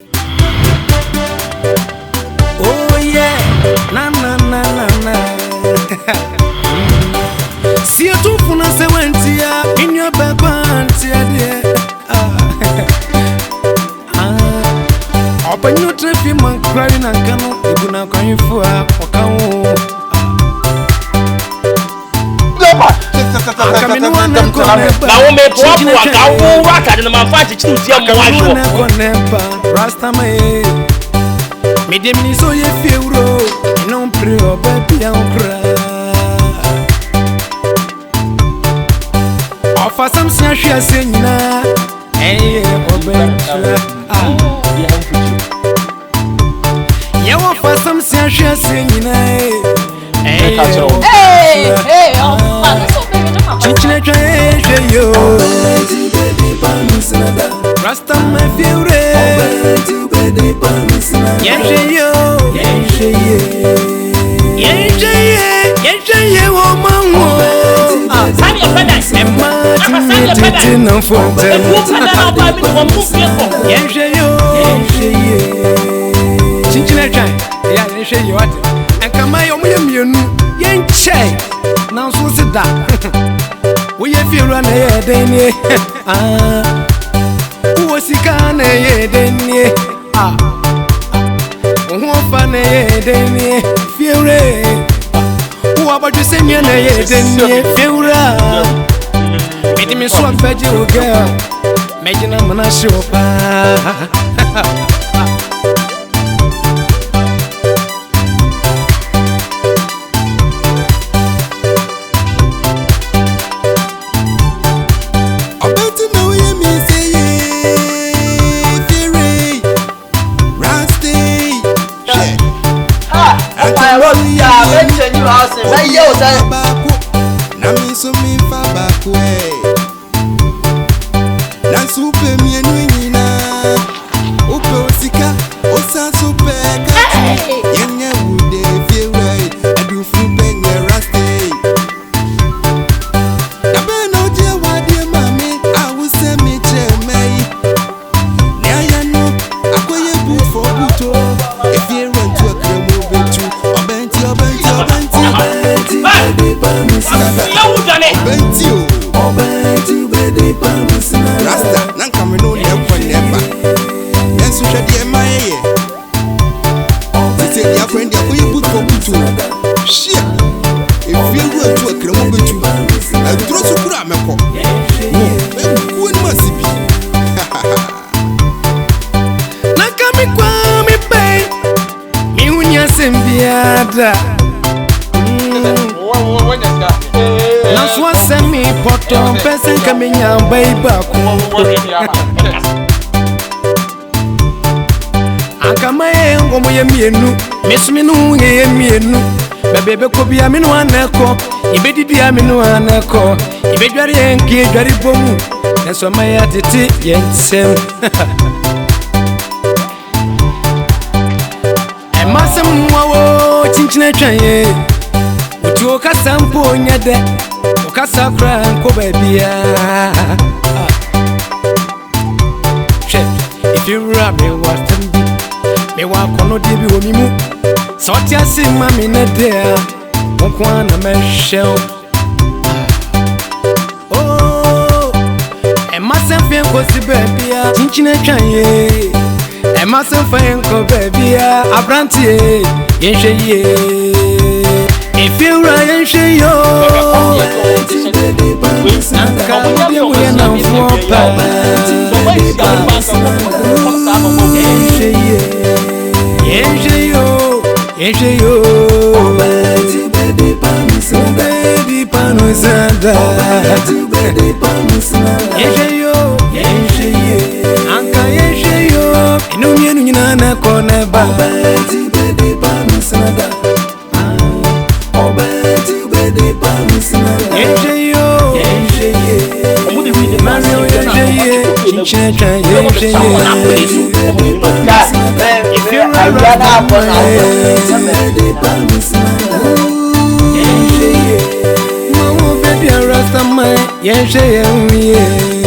Oh yeah, na na na na na. See tu funa se wentia, in your back antia dear. Open your trip, you man crying and canoe, you gonna cry for a Rasta me Medemni so ye fiuro non preo baby ancra Ofa sam sia hwia senyina obentra ye ofa sam sia hwia senyina Chichine twa yo Rasta me fiure Yenje wo manwo Sani openda Tina fonte Yenje Chinchine twa ya yenje yo ate Enkama yo mienu yenche na so sida Wo ye fiura na ye denie Wo sika na ye denie Wofa na ye denie fiure Wo abaju semia na ye denie fiura Medi me so afaje o girl Mejina mana shopa Naswa semi poto pesen kaminya baiba Akama ngomo ye mienu mesuminu ye mienu bebebe ko bia minu aneko ibedidi aminu aneko ibedware enke dware bomu naso maya tete yensem Emasem wawo chinchine twaye Utu kasampo nyade ukasakra nko babia If you rap me what me wa kono de bi omimu so ti asima me na there onkwa na me hwel Oh emasem fe nko si babia chinchine twaye emasem fe nko babia abrantie yenhwe If you run and show you, Yes,